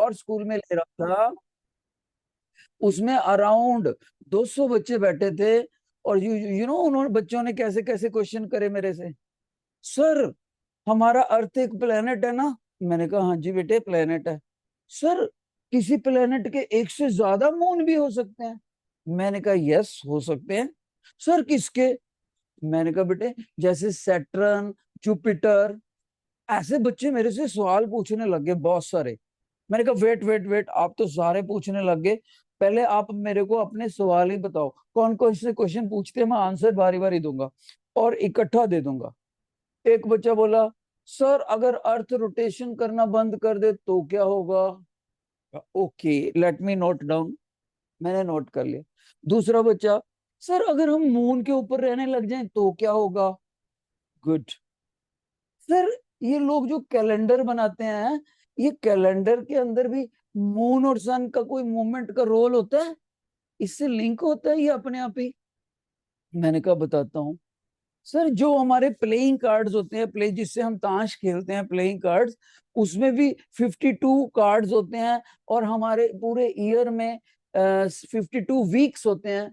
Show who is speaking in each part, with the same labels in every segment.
Speaker 1: और स्कूल में ले रहा था, उसमें अराउंड 200 बच्चे बैठे थे। और यू नो उन्होंने बच्चों ने कैसे कैसे क्वेश्चन करे मेरे से। सर, हमारा अर्थ एक प्लेनेट है ना। मैंने कहा हाँ जी बेटे प्लेनेट है। सर, किसी प्लेनेट के एक से ज्यादा मून भी हो सकते हैं। मैंने कहा यस हो सकते हैं। सर किसके? मैंने कहा बेटे जैसे सैटर्न, जुपिटर, ऐसे बच्चे मेरे से सवाल पूछने लग गए बहुत सारे। मैंने कहा वेट वेट वेट, आप तो सारे पूछने लग गए, पहले आप मेरे को अपने सवाल ही बताओ, कौन कौन से क्वेश्चन पूछते हैं, मैं आंसर बारी बारी दूंगा और इकट्ठा दे दूंगा। एक बच्चा बोला सर अगर अर्थ रोटेशन करना बंद कर दे तो क्या होगा? Okay, let me note down. मैंने नोट कर लिया। दूसरा बच्चा, सर अगर हम मून के ऊपर रहने लग जाएं तो क्या होगा? गुड। सर, ये लोग जो कैलेंडर बनाते हैं, ये कैलेंडर के अंदर भी मून और सन का कोई मूवमेंट का रोल होता है? इससे लिंक होता है ये अपने आप ही? मैंने कहा बताता हूँ। सर, जो हमारे प्लेइंग कार्ड्स होते हैं, प्ले जिससे हम ताश खेलते हैं, प्लेइंग कार्ड्स, उसमें भी 52 कार्ड्स होते हैं। और हमारे पूरे ईयर में 52 वीक्स होते हैं।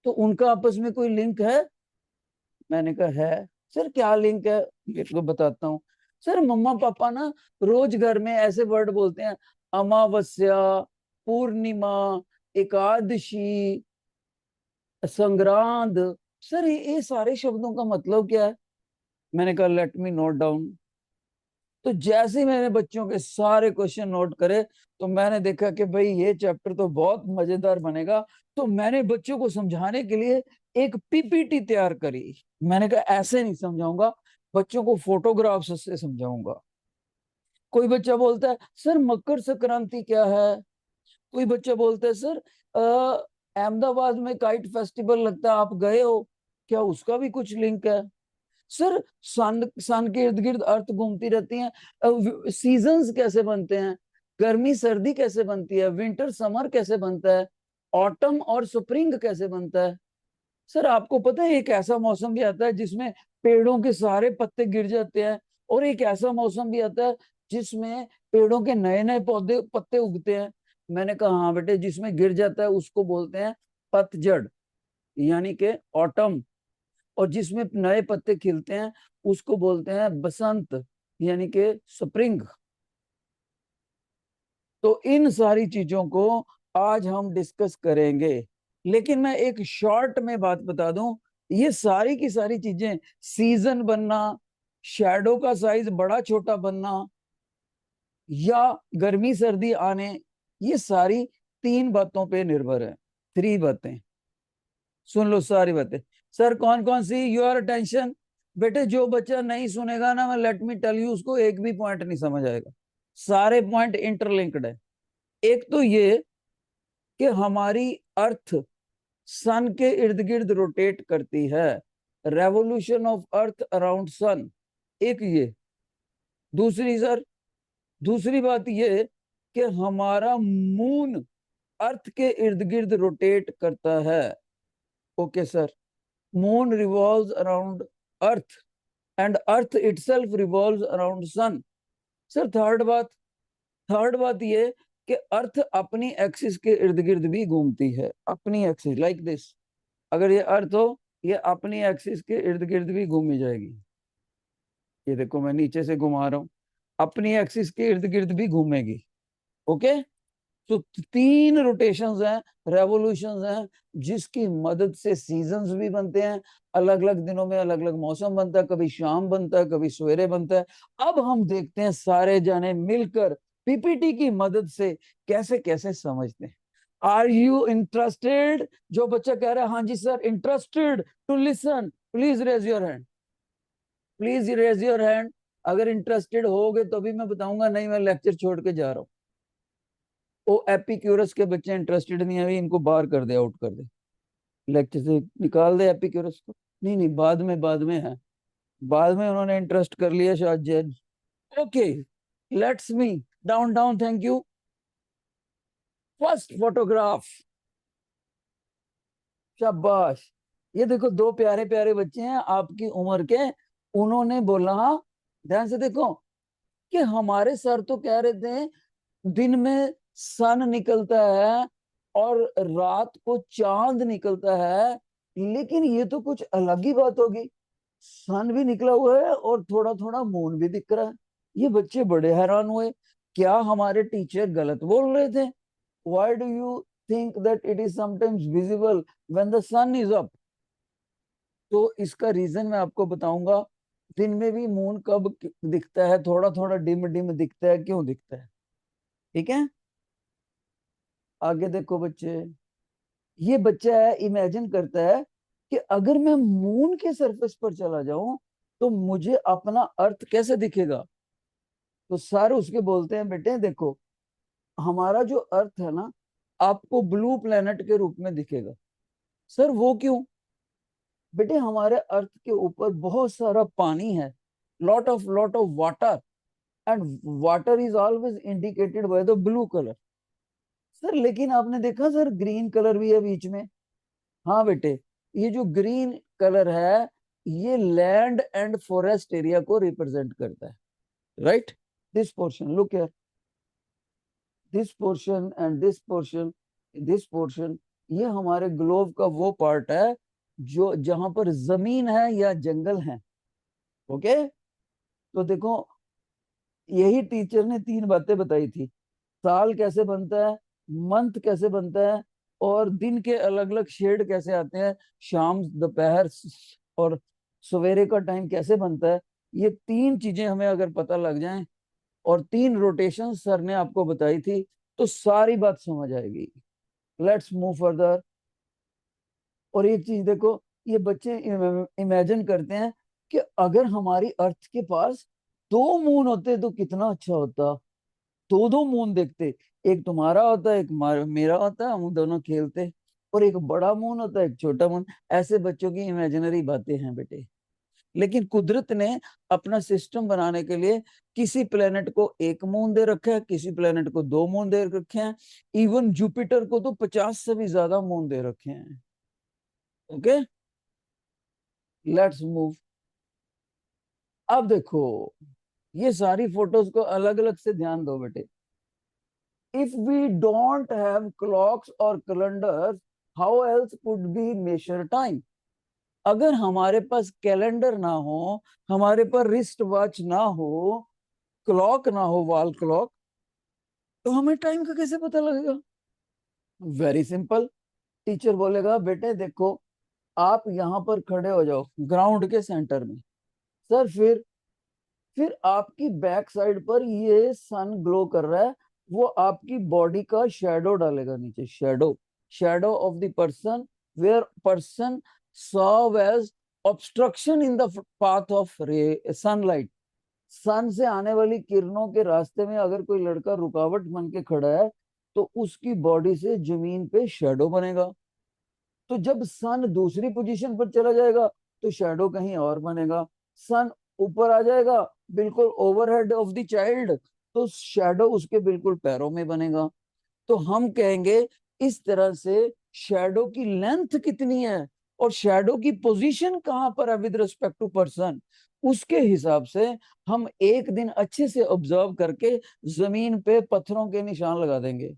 Speaker 1: तो उनका आपस में कोई लिंक है? मैंने कहा है। सर क्या लिंक है? मेरे को बताता हूँ। सर, मम्मा पापा ना रोज घर में ऐसे वर्ड बोलते हैं, अमावस्या, पूर्णिमा, एकादशी, संग्रांद। सर ये सारे शब्दों का मतलब क्या है? मैंने कहा लेट मी नोट डाउन। तो जैसे ही मैंने बच्चों के सारे क्वेश्चन नोट करे, तो मैंने देखा कि भाई ये चैप्टर तो बहुत मजेदार बनेगा। तो मैंने बच्चों को समझाने के लिए एक पीपीटी तैयार करी। मैंने कहा ऐसे नहीं समझाऊंगा, बच्चों को फोटोग्राफ्स से समझाऊंगा। कोई बच्चा बोलता है सर मकर संक्रांति क्या है? कोई बच्चा बोलता है सर अहमदाबाद में काइट फेस्टिवल लगता है, आप गए हो क्या, उसका भी कुछ लिंक है? सर, सन सन के इर्द गिर्द अर्थ घूमती रहती हैं, सीजन्स कैसे बनते हैं, गर्मी सर्दी कैसे बनती है, विंटर समर कैसे बनता है, ऑटम और स्प्रिंग कैसे बनता है? सर आपको पता है एक ऐसा मौसम भी आता है जिसमें पेड़ों के सारे पत्ते गिर जाते हैं, और एक ऐसा मौसम भी आता है जिसमें पेड़ों के नए नए पौधे पत्ते उगते हैं। मैंने कहा हाँ बेटे, जिसमें गिर जाता है उसको बोलते हैं पतझड़, यानी कि ऑटम। और जिसमें नए पत्ते खिलते हैं उसको बोलते हैं बसंत, यानी कि स्प्रिंग। तो इन सारी चीजों को आज हम डिस्कस करेंगे। लेकिन मैं एक शॉर्ट में बात बता दूं, ये सारी की सारी चीजें, सीजन बनना, शैडो का साइज बड़ा छोटा बनना, या गर्मी सर्दी आने, ये सारी 3 बातों पे निर्भर है। 3 बातें, सुन लो सारी बातें। सर कौन कौन सी? Your attention. बेटे जो बच्चा नहीं सुनेगा ना, मैं लेट मी टेल यू, उसको एक भी पॉइंट नहीं समझ आएगा। सारे पॉइंट इंटरलिंक्ड है। एक तो ये कि हमारी अर्थ सन के इर्द गिर्द रोटेट करती है, revolution of earth around sun. एक ये। दूसरी सर, दूसरी बात ये कि हमारा मून अर्थ के इर्द गिर्द रोटेट करता है। Okay sir, moon revolves around earth and earth itself revolves around sun. Sir third बात ये कि अर्थ अपनी एक्सिस के इर्द गिर्द भी घूमती है, अपनी एक्सिस लाइक दिस। अगर ये अर्थ हो, ये अपनी एक्सिस के इर्द गिर्द भी घूमी जाएगी। ये देखो मैं नीचे से घुमा रहा हूँ, अपनी एक्सिस के इर्द गिर्द भी घूमेगी। ओके। तो 3 रोटेशंस हैं, रेवोल्यूशंस हैं, जिसकी मदद से सीजन्स भी बनते हैं। अलग अलग दिनों में अलग अलग मौसम बनता है, कभी शाम बनता है, कभी सवेरे बनता है। अब हम देखते हैं सारे जाने मिलकर पीपीटी की मदद से कैसे कैसे समझते हैं। Are you interested? जो बच्चा कह रहा है हाँ जी sir interested to listen, please raise your hand. Please raise your hand. अगर इंटरेस्टेड होगे तो भी मैं बताऊंगा, नहीं मैं लेक्चर छोड़ के जा रहा हूँ। वो एपिक्यूरस के बच्चे इंटरेस्टेड नहीं है, इनको बाहर कर दे, आउट कर दे, लेक्चर से निकाल दे एपिक्यूरस को। नहीं नहीं, बाद में है, बाद में उन्होंने इंटरेस्ट कर लिया शायद जज। Okay, let's me down down, thank you. First photograph, शाबाश। ये देखो 2 प्यारे प्यारे बच्चे हैं आपकी उम्र के। उन्होंने बोला, ध्यान से देखो, कि हमारे सर तो कह रहे थे दिन में सन निकलता है और रात को चांद निकलता है, लेकिन ये तो कुछ अलग ही बात होगी। सन भी निकला हुआ है और थोड़ा थोड़ा मून भी दिख रहा है। ये बच्चे बड़े हैरान हुए, क्या हमारे टीचर गलत बोल रहे थे? Why do you think that it is sometimes visible when the sun is up? तो इसका रीजन मैं आपको बताऊंगा। दिन में भी मून कब दिखता है, थोड़ा थोड़ा डिम डिम दिखता है, क्यों दिखता है? ठीक है, आगे देखो बच्चे। ये बच्चा है, इमेजिन करता है कि अगर मैं मून के सरफेस पर चला जाऊं तो मुझे अपना अर्थ कैसे दिखेगा। तो सर उसके बोलते हैं, बेटे देखो, हमारा जो अर्थ है ना, आपको ब्लू प्लेनेट के रूप में दिखेगा। सर वो क्यों? बेटे हमारे अर्थ के ऊपर बहुत सारा पानी है, lot of water, and water is always indicated by the blue colour. Sir लेकिन आपने देखा सर, ग्रीन कलर भी है बीच में। हाँ बेटे, ये जो ग्रीन कलर है, ये लैंड एंड फॉरेस्ट एरिया को रिप्रेजेंट करता है, right? This portion, look here, this portion and this portion, this portion, ये हमारे ग्लोब का वो पार्ट है जो जहां पर जमीन है या जंगल है। ओके, तो देखो, यही टीचर ने तीन बातें बताई थी। साल कैसे बनता है, मंथ कैसे बनता है, और दिन के अलग अलग शेड कैसे आते हैं, शाम दोपहर और सवेरे का टाइम कैसे बनता है। ये तीन चीजें हमें अगर पता लग जाएं, और तीन रोटेशन सर ने आपको बताई थी, तो सारी बात समझ आएगी। Let's move further. और एक चीज देखो, ये बच्चे इमेजिन करते हैं कि अगर हमारी अर्थ के पास दो मून होते तो कितना अच्छा होता। दो दो मून देखते, एक तुम्हारा होता, एक मेरा होता, हम दोनों खेलते। और एक बड़ा मून होता, एक छोटा मून। ऐसे बच्चों की इमेजिनरी बातें हैं बेटे। लेकिन कुदरत ने अपना सिस्टम बनाने के लिए किसी प्लेनेट को एक मून दे रखा है, किसी प्लेनेट को दो मून दे रखे हैं। इवन जुपिटर को तो 50 से भी ज्यादा मून दे रखे हैं। Okay, let's move. अब देखो, ये सारी फोटोज को अलग अलग से ध्यान दो बेटे। If we don't have clocks or calendars, how else could we measure time? अगर हमारे पास कैलेंडर ना हो, हमारे पास रिस्ट वॉच ना हो, क्लॉक ना हो, वॉल क्लॉक, तो हमें टाइम का कैसे पता लगेगा? Very simple. टीचर बोलेगा, बेटे देखो, आप यहाँ पर खड़े हो जाओ ग्राउंड के सेंटर में। सर फिर आपकी बैक साइड पर ये सन ग्लो कर रहा है, वो आपकी बॉडी का शेडो डालेगा नीचे, shadow, shadow of the person, where person serve as obstruction in the path of ray sunlight. Sun से आने वाली किरणों के रास्ते में अगर कोई लड़का रुकावट बन के खड़ा है, तो उसकी बॉडी से जमीन पे शेडो बनेगा। तो जब सन दूसरी पोजीशन पर चला जाएगा, तो शेडो कहीं और बनेगा। सन ऊपर आ जाएगा, बिल्कुल ओवरहेड ऑफ द चाइल्ड, तो शेडो उसके बिल्कुल पैरों में बनेगा। तो हम कहेंगे इस तरह से शेडो की लेंथ कितनी है और शेडो की पोजीशन कहां पर है विद रिस्पेक्ट टू पर्सन, उसके हिसाब से हम एक दिन अच्छे से ऑब्जर्व करके जमीन पे पत्थरों के निशान लगा देंगे।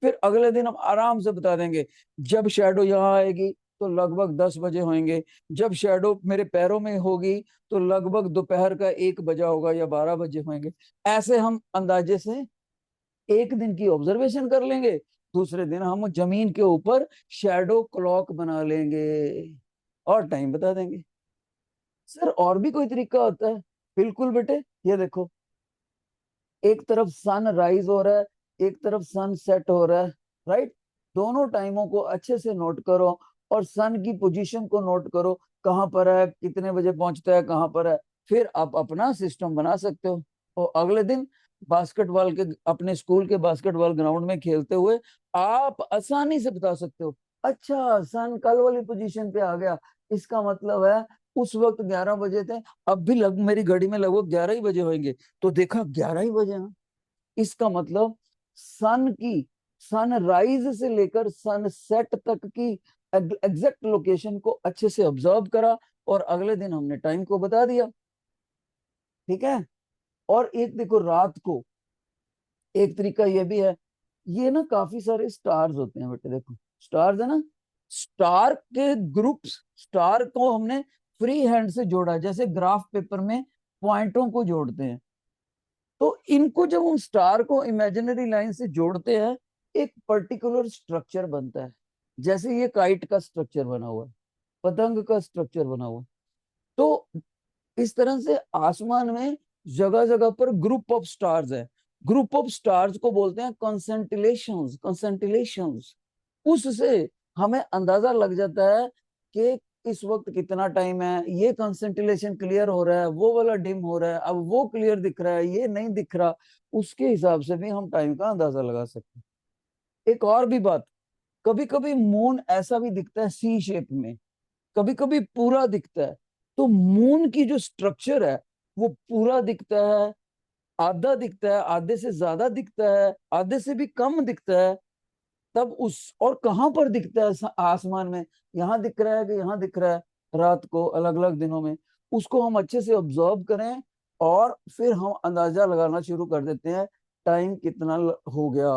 Speaker 1: फिर अगले दिन हम आराम से बता देंगे, जब शेडो यहाँ आएगी तो लगभग 10 बजे होंगे, जब शेडो मेरे पैरों में होगी तो लगभग दोपहर का 1 बजा होगा या 12 बजे होंगे। ऐसे हम अंदाजे से एक दिन की ऑब्जर्वेशन कर लेंगे, दूसरे दिन हम जमीन के ऊपर शेडो क्लॉक बना लेंगे और टाइम बता देंगे। सर और भी कोई तरीका होता है? बिल्कुल बेटे, ये देखो, एक तरफ सन राइज हो रहा है, एक तरफ सन सेट हो रहा है, राइट? दोनों टाइमों को अच्छे से नोट करो और सन की पोजीशन को नोट करो, कहाँ पर है, कितने बजे पहुंचता है, कहाँ पर है। फिर आप अपना सिस्टम बना सकते हो, और अगले दिन बास्केटबॉल के, अपने स्कूल के बास्केटबॉल ग्राउंड में खेलते हुए आप आसानी से बता सकते हो, अच्छा सन कल वाली पोजीशन पे आ गया, इसका मतलब है उस वक्त 11 बजे थे, अब भी मेरी घड़ी में लगभग 11 ही बजे होंगे, तो देखा 11 ही बजे हैं। इसका मतलब सन की, सनराइज से लेकर सनसेट तक की एग्जैक्ट लोकेशन को अच्छे से ऑब्जर्व करा, और अगले दिन हमने टाइम को बता दिया। ठीक है? और एक देखो, रात को एक तरीका ये भी है। ये ना काफी सारे स्टार्स होते हैं बेटे, देखो स्टार्स है ना, स्टार के ग्रुप्स, स्टार को हमने फ्री हैंड से जोड़ा, जैसे ग्राफ पेपर में पॉइंटों को जोड़ते हैं। तो इनको जब हम स्टार को इमेजिनरी लाइन से जोड़ते हैं, एक पर्टिकुलर स्ट्रक्चर बनता है। जैसे ये काइट का स्ट्रक्चर बना हुआ है, पतंग का स्ट्रक्चर बना हुआ है। तो इस तरह से आसमान में जगह जगह पर ग्रुप ऑफ स्टार्स है। ग्रुप ऑफ स्टार्स को बोलते हैं कॉन्सेंटिलेशंस, कॉन्सेंटिलेशंस। उससे हमें अंदाजा लग जाता है कि इस वक्त कितना टाइम है, ये कंसंट्रेशन क्लियर हो रहा है, वो वाला डिम हो रहा है, अब वो क्लियर दिख रहा है, ये नहीं दिख रहा। उसके हिसाब से भी हम टाइम का अंदाजा लगा सकते हैं। एक और भी बात, कभी कभी मून ऐसा भी दिखता है सी शेप में, कभी कभी पूरा दिखता है। तो मून की जो स्ट्रक्चर है वो पूरा दिखता है, आधा दिखता है, आधे से ज्यादा दिखता है, आधे से भी कम दिखता है। तब उस और कहाँ पर दिखता है आसमान में, यहाँ दिख रहा है कि यहाँ दिख रहा है, रात को अलग अलग दिनों में, उसको हम अच्छे से ऑब्जर्व करें और फिर हम अंदाजा लगाना शुरू कर देते हैं टाइम कितना हो गया।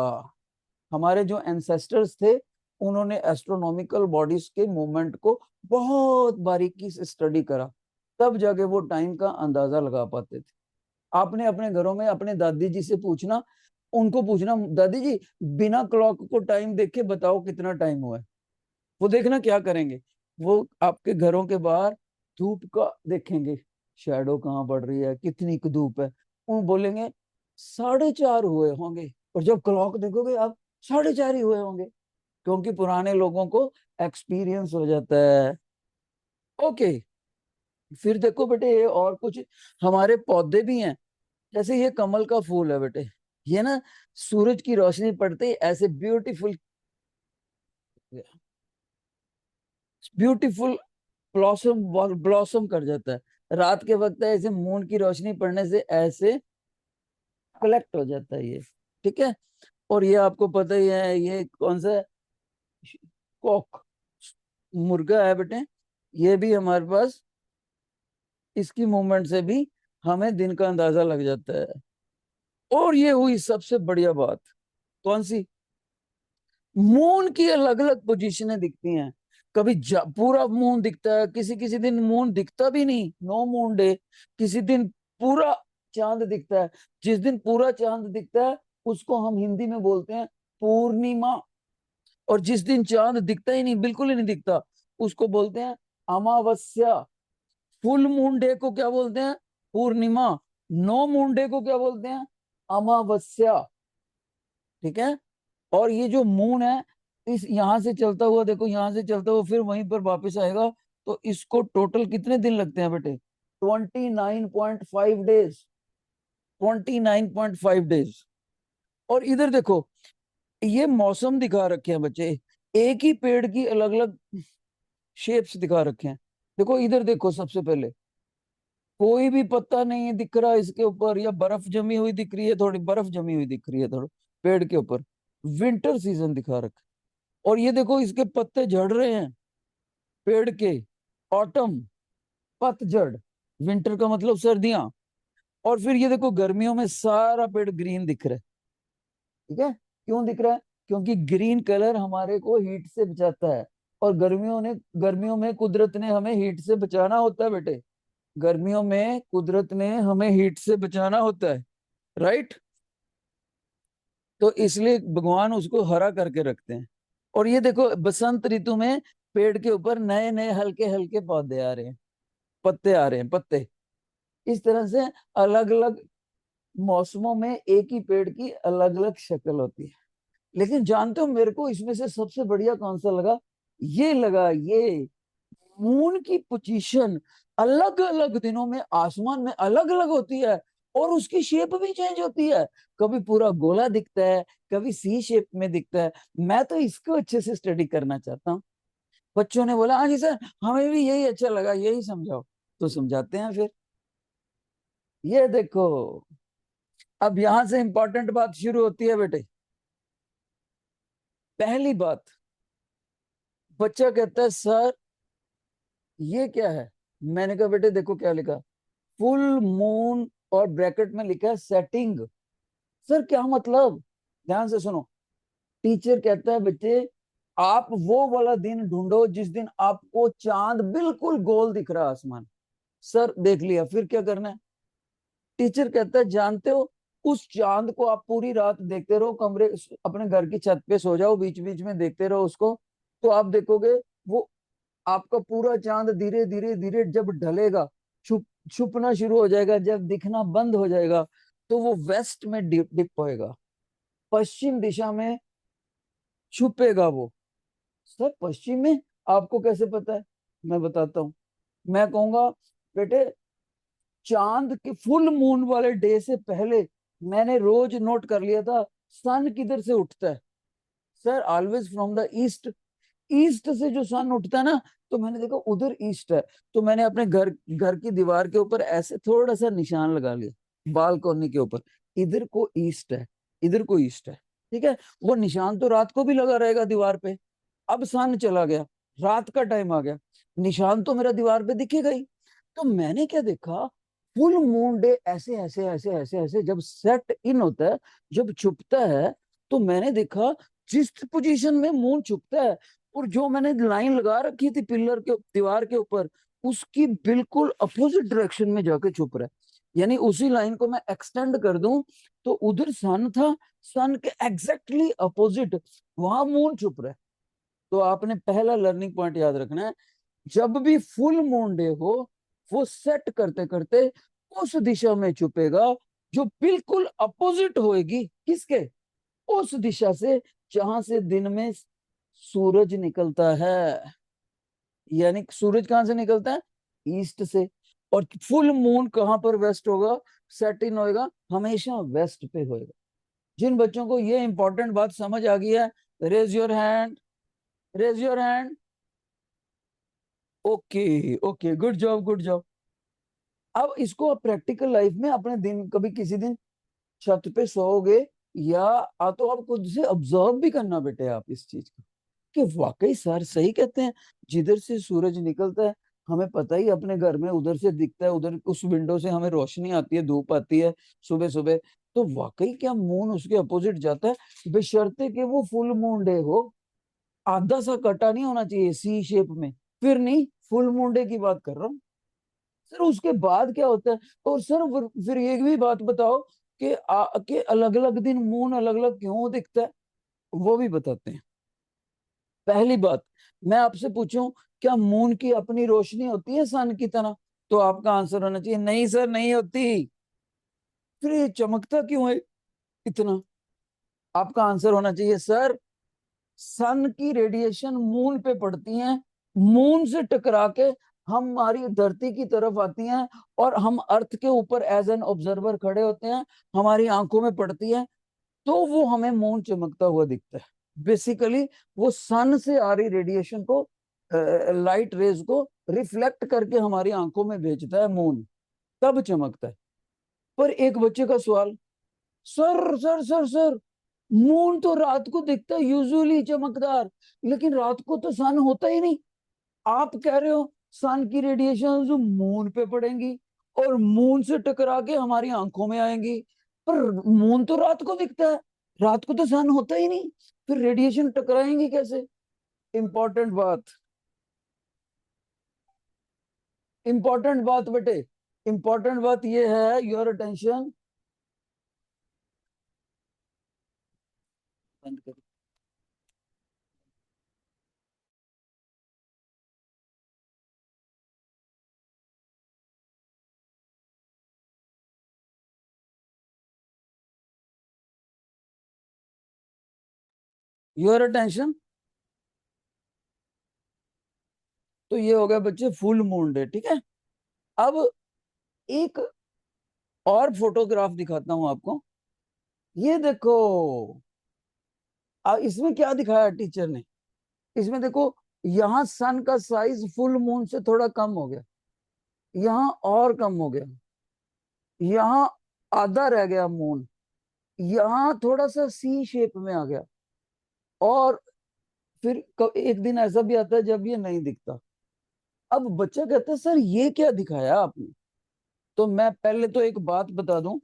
Speaker 1: हमारे जो एंसेस्टर्स थे उन्होंने एस्ट्रोनॉमिकल बॉडीज के मूवमेंट को बहुत बारीकी से स्टडी करा, तब जाके वो टाइम का अंदाजा लगा पाते थे। आपने अपने घरों में अपने दादी जी से पूछना, उनको पूछना दादी जी बिना क्लॉक को टाइम देख के बताओ कितना टाइम हुआ है। वो देखना क्या करेंगे, वो आपके घरों के बाहर धूप का देखेंगे, शैडो कहाँ पड़ रही है, कितनी धूप है, वो बोलेंगे 4:30 हुए होंगे। और जब क्लॉक देखोगे आप 4:30 ही हुए होंगे, क्योंकि पुराने लोगों को एक्सपीरियंस हो जाता है। ओके, फिर देखो बेटे ये और कुछ हमारे पौधे भी हैं। जैसे ये कमल का फूल है बेटे, ये ना सूरज की रोशनी पड़ते ही ऐसे ब्यूटीफुल ब्यूटीफुल ब्लॉसम ब्लॉसम कर जाता है। रात के वक्त ऐसे मून की रोशनी पड़ने से ऐसे कलेक्ट हो जाता है ये, ठीक है। और ये आपको पता ही है, ये कौन सा कॉक मुर्गा है बेटे, ये भी हमारे पास, इसकी मूवमेंट से भी हमें दिन का अंदाजा लग जाता है। और ये हुई सबसे बढ़िया बात, कौन सी, मून की अलग अलग पोजीशनें दिखती हैं। कभी पूरा मून दिखता है, किसी किसी दिन मून दिखता भी नहीं, नो मून डे। किसी दिन पूरा चांद दिखता है। जिस दिन पूरा चांद दिखता है उसको हम हिंदी में बोलते हैं पूर्णिमा। और जिस दिन चांद दिखता ही नहीं, बिल्कुल ही नहीं दिखता, उसको बोलते हैं अमावस्या। फुल मून डे को क्या बोलते हैं, पूर्णिमा। नो मून डे को क्या बोलते हैं, अमावस्या, ठीक है। और ये जो मून है, इस यहाँ से चलता हुआ देखो, यहाँ से चलता हुआ फिर वहीं पर वापस आएगा। तो इसको टोटल कितने दिन लगते हैं बेटे, 29.5 डेज, 29.5 डेज। और इधर देखो, ये मौसम दिखा रखे हैं बच्चे, एक ही पेड़ की अलग अलग शेप्स दिखा रखे हैं। देखो इधर देखो, सबसे पहले कोई भी पत्ता नहीं दिख रहा इसके ऊपर, या बर्फ जमी हुई दिख रही है, थोड़ी बर्फ जमी हुई दिख रही है थोड़ा पेड़ के ऊपर, विंटर सीजन दिखा रखा। और ये देखो इसके पत्ते झड़ रहे हैं पेड़ के, ऑटम, पतझड़, विंटर का मतलब सर्दियां। और फिर ये देखो गर्मियों में सारा पेड़ ग्रीन दिख रहा है, ठीक है। क्यों दिख रहा है, क्योंकि ग्रीन कलर हमारे को हीट से बचाता है। और गर्मियों में कुदरत ने हमें हीट से बचाना होता है बेटे, गर्मियों में कुदरत ने हमें हीट से बचाना होता है, राइट। तो इसलिए भगवान उसको हरा करके रखते हैं। और ये देखो बसंत ऋतु में पेड़ के ऊपर नए नए हल्के हल्के पौधे आ रहे हैं, पत्ते आ रहे हैं, पत्ते। इस तरह से अलग अलग मौसमों में एक ही पेड़ की अलग अलग शक्ल होती है। लेकिन जानते हो मेरे को इसमें से सबसे बढ़िया कौन सा लगा, ये लगा, ये मून की पोजीशन अलग अलग दिनों में आसमान में अलग अलग होती है, और उसकी शेप भी चेंज होती है। कभी पूरा गोला दिखता है, कभी सी शेप में दिखता है। मैं तो इसको अच्छे से स्टडी करना चाहता हूँ। बच्चों ने बोला हाँ जी सर, हमें भी यही अच्छा लगा, यही समझाओ। तो समझाते हैं फिर। ये देखो, अब यहां से इंपॉर्टेंट बात शुरू होती है बेटे। पहली बात, बच्चा कहता है सर ये क्या है। मैंने कहा बेटे देखो क्या लिखा, फुल मून, और ब्रैकेट में लिखा है सेटिंग। सर क्या मतलब? ध्यान से सुनो। टीचर कहता है बच्चे, आप वो वाला दिन ढूंढो जिस दिन आपको चांद बिल्कुल गोल दिख रहा है आसमान। सर देख लिया, फिर क्या करना है? टीचर कहता है जानते हो, उस चांद को आप पूरी रात देखते रहो, कमरे अपने घर की छत पे सो जाओ, बीच बीच में देखते रहो उसको। तो आप देखोगे वो आपका पूरा चांद धीरे धीरे धीरे जब ढलेगा, छुप छुपना शुरू हो जाएगा, जब दिखना बंद हो जाएगा, तो वो वेस्ट में डिप होएगा, पश्चिम दिशा में छुपेगा वो। सर पश्चिम में आपको कैसे पता है? मैं बताता हूँ। मैं कहूंगा बेटे, चांद के फुल मून वाले डे से पहले मैंने रोज नोट कर लिया था सन किधर से उठता है। Sir always from the east. East से जो सन उठता है ना, तो मैंने देखा उधर ईस्ट है। तो मैंने अपने घर घर की दीवार के ऊपर ऐसे थोड़ा सा निशान लगा लिया, बालकोनी के ऊपर, इधर को ईस्ट है, इधर को ईस्ट है। ठीक है, वो निशान तो रात को भी लगा रहेगा दीवार पे। अब सन चला गया, रात का टाइम आ गया, निशान तो मेरा दीवार पे दिखेगा ही। तो मैंने क्या देखा, फुल मून डे ऐसे ऐसे ऐसे ऐसे ऐसे जब सेट इन होता है, जब छुपता है, तो मैंने देखा जिस पोजीशन में मून छुपता है, और जो मैंने लाइन लगा रखी थी पिलर के दीवार के ऊपर, उसकी बिल्कुल अपोजिट डायरेक्शन में जाके छुप रहा है। यानी उसी लाइन को मैं एक्सटेंड कर दूं, तो उधर सन था, सन के एग्जैक्टली अपोजिट वहां मून छुप रहा है। तो आपने पहला लर्निंग पॉइंट याद रखना है, जब भी फुल मून डे हो, वो सेट करते करते उस दिशा में छुपेगा जो बिल्कुल अपोजिट होएगी किसके? उस दिशा से जहां से दिन में सूरज निकलता है। यानी सूरज कहां से निकलता है? ईस्ट से। और फुल मून कहां पर वेस्ट होगा, सेट इन होएगा? हमेशा वेस्ट पे होएगा। जिन बच्चों को ये इंपॉर्टेंट बात समझ आ गई है, raise your hand, raise your hand. Okay, okay, good job, good job. अब इसको आप प्रैक्टिकल लाइफ में अपने दिन, कभी किसी दिन छत पे सोओगे, या तो आप खुद से ऑब्जर्व भी करना बेटे आप इस चीज को, कि वाकई सर सही कहते हैं, जिधर से सूरज निकलता है, हमें पता ही अपने घर में उधर से दिखता है, उधर उस विंडो से हमें रोशनी आती है, धूप आती है सुबह सुबह। तो वाकई क्या मून उसके अपोजिट जाता है, बशर्ते कि वो फुल मून डे हो। आधा सा कटा नहीं होना चाहिए सी शेप में, फिर नहीं, फुल मून डे की बात कर रहा हूँ। सर उसके बाद क्या होता है? और सर फिर एक भी बात बताओ कि अलग अलग दिन मून अलग अलग क्यों दिखता है, वो भी बताते हैं। पहली बात, मैं आपसे पूछूं, क्या मून की अपनी रोशनी होती है सन की तरह? तो आपका आंसर होना चाहिए नहीं सर, नहीं होती। फिर ये चमकता क्यों है इतना? आपका आंसर होना चाहिए सर, सन की रेडिएशन मून पे पड़ती है, मून से टकरा के हमारी धरती की तरफ आती हैं, और हम अर्थ के ऊपर एज एन ऑब्जर्वर खड़े होते हैं, हमारी आंखों में पड़ती है, तो वो हमें मून चमकता हुआ दिखता है। बेसिकली वो सन से आ रही रेडिएशन को, लाइट रेज को रिफ्लेक्ट करके हमारी आंखों में भेजता है मून, तब चमकता है। पर एक बच्चे का सवाल, sir sir sir sir, moon तो रात को दिखता है यूजुअली चमकदार, लेकिन रात को तो सन होता ही नहीं। आप कह रहे हो सन की रेडिएशन जो मून पे पड़ेंगी, और मून से टकरा के हमारी आंखों में आएंगी, पर मून तो रात को दिखता है, रात को तो सन होता ही नहीं, फिर रेडिएशन टकराएंगी कैसे? इंपॉर्टेंट बात, इंपॉर्टेंट बात बेटे, इंपॉर्टेंट बात ये है, योर अटेंशन। बंद करो। Your attention. तो ये हो गया बच्चे फुल मून डे, ठीक है। अब एक और फोटोग्राफ दिखाता हूं आपको, ये देखो। इसमें क्या दिखाया टीचर ने? इसमें देखो, यहाँ सन का साइज फुल मून से थोड़ा कम हो गया, यहाँ और कम हो गया, यहाँ आधा रह गया मून, यहाँ थोड़ा सा सी शेप में आ गया, और फिर एक दिन ऐसा भी आता है जब ये नहीं दिखता। अब बच्चा कहता है सर ये क्या दिखाया आपने? तो मैं पहले तो एक बात बता दूं,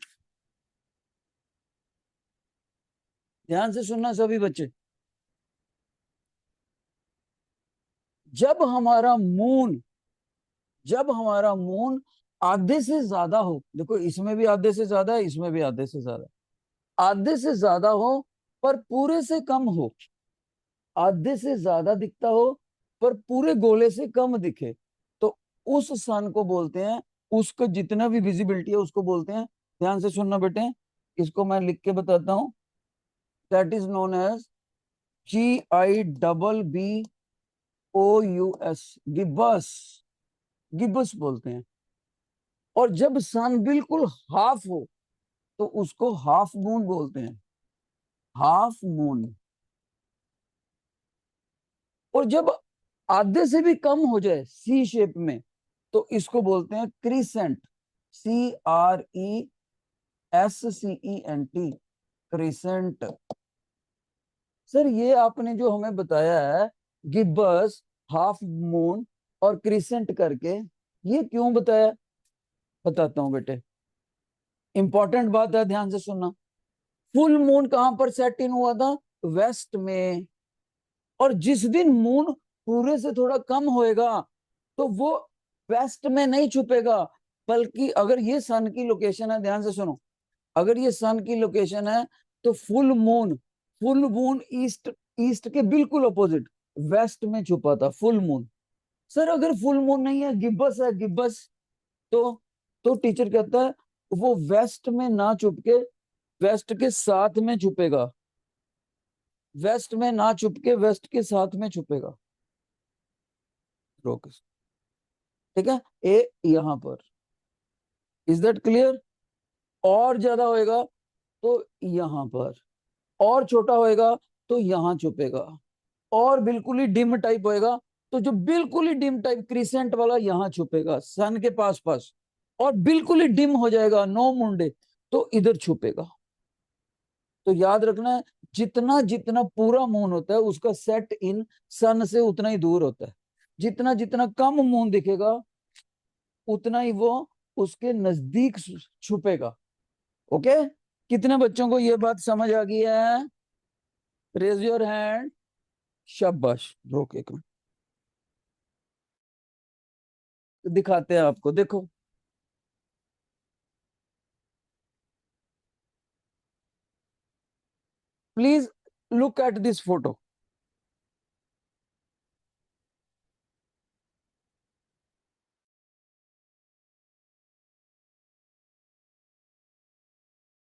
Speaker 1: ध्यान से सुनना सभी बच्चे। जब हमारा मून जब हमारा मून आधे से ज्यादा हो, देखो इसमें भी आधे से ज्यादा है, इसमें भी आधे से ज्यादा, आधे से ज्यादा हो पर पूरे से कम हो, आधे से ज्यादा दिखता हो पर पूरे गोले से कम दिखे, तो उस सन को बोलते हैं, उसको जितना भी विजिबिलिटी है उसको बोलते हैं, ध्यान से सुनना बेटे, इसको मैं लिख के बताता हूं, that is known as GIBBOUS, gibbous, gibbous बोलते हैं। और जब सन बिल्कुल हाफ हो तो उसको हाफ मून बोलते हैं, हाफ मून। और जब आधे से भी कम हो जाए सी शेप में तो इसको बोलते हैं क्रीसेंट, CRESCENT, क्रीसेंट। सर ये आपने जो हमें बताया है गिब्बस, हाफ मून और क्रीसेंट करके, ये क्यों बताया, बताता हूं बेटे, इंपॉर्टेंट बात है, ध्यान से सुनना। फुल मून कहां पर सेट इन हुआ था, वेस्ट में। और जिस दिन मून पूरे से थोड़ा कम होएगा तो वो वेस्ट में नहीं छुपेगा, बल्कि अगर ये सन की लोकेशन है, ध्यान से सुनो, अगर ये सन की लोकेशन है तो फुल मून ईस्ट, ईस्ट के बिल्कुल अपोजिट वेस्ट में छुपा था फुल मून। सर अगर फुल मून नहीं है, गिब्बस है, गिब्बस, तो टीचर कहता है वो वेस्ट में ना छुप के वेस्ट के साथ में छुपेगा, वेस्ट में ना छुप के वेस्ट के साथ में छुपेगा, रोक, ठीक है, ए यहां पर, इज दैट क्लियर। और ज्यादा होएगा तो यहां पर, और छोटा होएगा तो यहां छुपेगा, और बिल्कुल ही डिम टाइप होएगा तो जो बिल्कुल ही डिम टाइप क्रिसेंट वाला यहां छुपेगा सन के पास पास, और बिल्कुल ही डिम हो जाएगा नो मुंडे तो इधर छुपेगा। तो याद रखना है, जितना जितना पूरा मून होता है उसका सेट इन सन से उतना ही दूर होता है, जितना जितना कम मून दिखेगा उतना ही वो उसके नजदीक छुपेगा। ओके, कितने बच्चों को ये बात समझ आ गई है, रेज योर हैंड, शाबाश, रोक एक मिनट, दिखाते हैं आपको, देखो please look at this photo.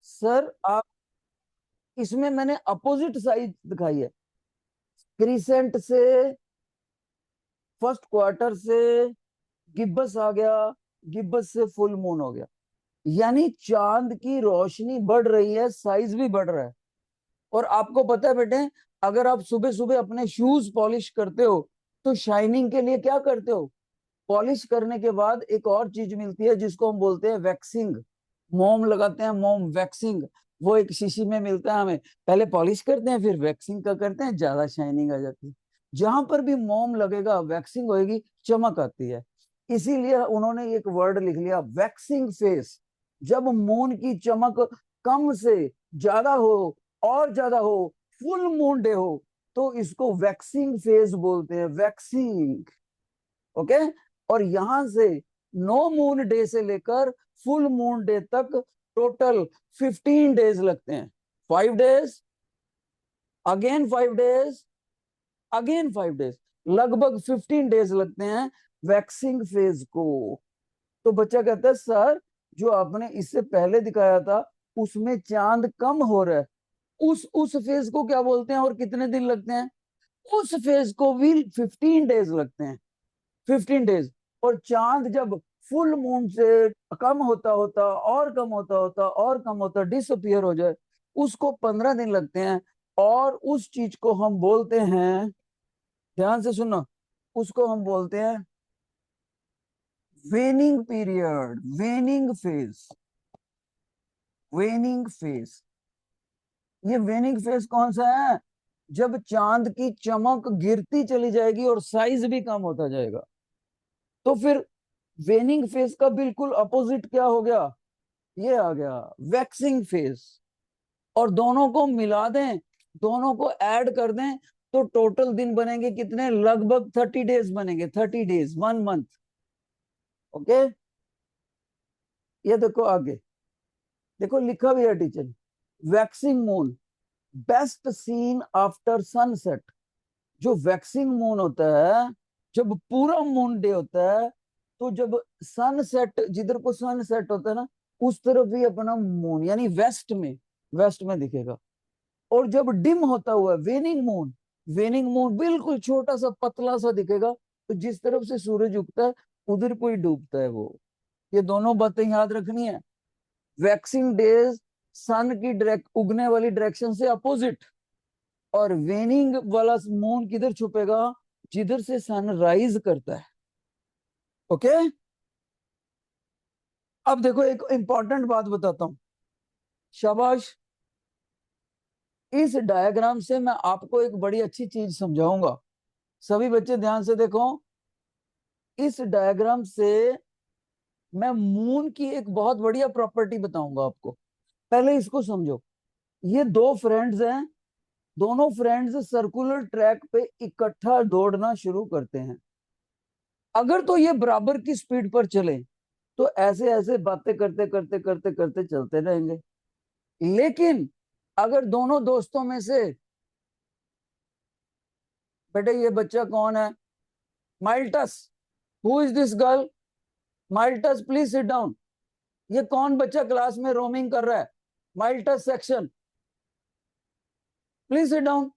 Speaker 1: Sir आप, इसमें मैंने अपोजिट साइड दिखाई है, क्रिसेंट से, फर्स्ट क्वार्टर से गिब्बस आ गया, गिब्बस से फुल मून हो गया, यानी चांद की रोशनी बढ़ रही है, साइज भी बढ़ रहा है। और आपको पता है बेटे, अगर आप सुबह सुबह अपने शूज पॉलिश करते हो तो शाइनिंग के लिए क्या करते हो, पॉलिश करने के बाद एक और चीज मिलती है जिसको हम बोलते हैं वैक्सिंग, मोम लगाते हैं, मोम वैक्सिंग, वो एक शीशी में मिलता है हमें, पहले पॉलिश करते हैं फिर वैक्सिंग का करते हैं, ज्यादा शाइनिंग आ जाती है। जहां पर भी मोम लगेगा वैक्सिंग होगी, चमक आती है, इसीलिए उन्होंने एक वर्ड लिख लिया वैक्सिंग फेस। जब मून की चमक कम से ज्यादा हो, और ज्यादा हो, फुल मून डे हो, तो इसको वैक्सिंग फेज बोलते हैं, वैक्सिंग। ओके, और यहां से नो मून डे से लेकर फुल मून डे तक टोटल 15 डेज लगते हैं, 5 days, again 5 days, again 5 days, लगभग 15 डेज लगते हैं वैक्सिंग फेज को। तो बच्चा कहता है सर जो आपने इससे पहले दिखाया था उसमें चांद कम हो रहा है, उस फेज को क्या बोलते हैं और कितने दिन लगते हैं, उस फेज को भी 15 डेज लगते हैं, 15 डेज। और चांद जब फुल मून से कम होता होता और कम होता होता और कम होता डिसअपियर हो जाए, उसको 15 दिन लगते हैं। और उस चीज को हम बोलते हैं, ध्यान से सुनो, उसको हम बोलते हैं वेनिंग पीरियड, वेनिंग फेज, वेनिंग फेज। ये वेनिंग फेज कौन सा है, जब चांद की चमक गिरती चली जाएगी और साइज भी कम होता जाएगा, तो फिर वेनिंग फेज का बिल्कुल अपोजिट क्या हो गया, ये आ गया वैक्सिंग फेज। और दोनों को मिला दें दोनों को ऐड कर दें तो टोटल दिन बनेंगे कितने, लगभग 30 डेज बनेंगे, 30 डेज, 1 मंथ। ओके, ये देखो आगे, देखो लिखा भी है teacher, waxing moon best seen after sunset. जो वैक्सिंग मून होता है, जब पूरा मून डे होता है, तो जब सनसेट, जिधर को सनसेट होता है ना, उस तरफ ही अपना मून, यानी वेस्ट में दिखेगा। और जब डिम होता हुआ वेनिंग मून, वेनिंग मून बिल्कुल छोटा सा पतला सा दिखेगा, तो जिस तरफ से सूरज उगता है उधर को ही डूबता है वो। ये दोनों बातें याद रखनी है। वैक्सिंग डेज सन की डायरेक्ट उगने वाली डायरेक्शन से अपोजिट, और वेनिंग वाला मून किधर छुपेगा, जिधर से सन राइज करता है। ओके, अब देखो एक इंपॉर्टेंट बात बताता हूं, शाबाश। इस डायग्राम से मैं आपको एक बड़ी अच्छी चीज समझाऊंगा। सभी बच्चे ध्यान से देखो, इस डायग्राम से मैं मून की एक बहुत बढ़िया प्रॉपर्टी बताऊंगा आपको। पहले इसको समझो। ये दो फ्रेंड्स हैं, दोनों फ्रेंड्स सर्कुलर ट्रैक पे इकट्ठा दौड़ना शुरू करते हैं। अगर तो ये बराबर की स्पीड पर चले तो ऐसे ऐसे बातें करते करते करते करते चलते रहेंगे। लेकिन अगर दोनों दोस्तों में से, बेटे ये बच्चा कौन है, माइल्टस, who is this girl, माइल्टस please sit down. ये कौन बच्चा क्लास में रोमिंग कर रहा है, माइल्टस सेक्शन, प्लीज सिट डाउन।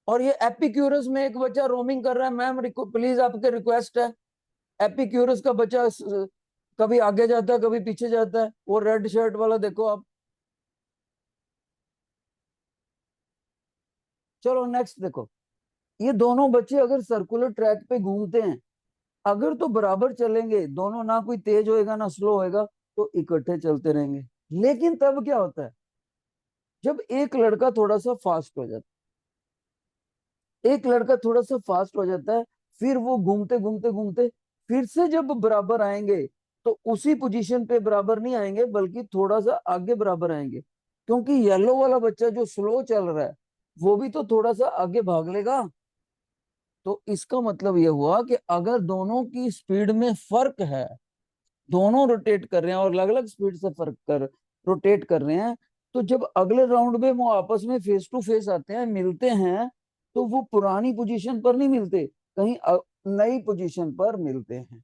Speaker 1: और ये एपिक्यूरस में एक बच्चा रोमिंग कर रहा है, मैम प्लीज आपके रिक्वेस्ट है। एपिक्यूरस का बच्चा कभी आगे जाता है कभी पीछे जाता है, वो रेड शर्ट वाला देखो आप। चलो नेक्स्ट देखो, ये दोनों बच्चे अगर सर्कुलर ट्रैक पे घूमते हैं, अगर तो बराबर चलेंगे दोनों, ना कोई तेज होएगा ना स्लो होएगा, तो इकट्ठे चलते रहेंगे। लेकिन तब क्या होता है, जब एक लड़का थोड़ा सा फास्ट हो जाता है, एक लड़का थोड़ा सा फास्ट हो जाता है, फिर वो घूमते घूमते घूमते फिर से जब बराबर आएंगे, तो उसी पोजीशन पे बराबर नहीं आएंगे, बल्कि थोड़ा सा आगे बराबर आएंगे। क्योंकि येलो वाला बच्चा जो स्लो चल रहा है, वो भी तो थोड़ा सा आगे भाग लेगा। तो इसका मतलब ये हुआ कि अगर दोनों की स्पीड में फर्क है, दोनों रोटेट कर रहे हैं और अलग अलग स्पीड से फर्क कर रोटेट कर रहे हैं, तो जब अगले राउंड में वो आपस में फेस टू फेस आते हैं, मिलते हैं, तो वो पुरानी पोजीशन पर नहीं मिलते, कहीं नई पोजीशन पर मिलते हैं।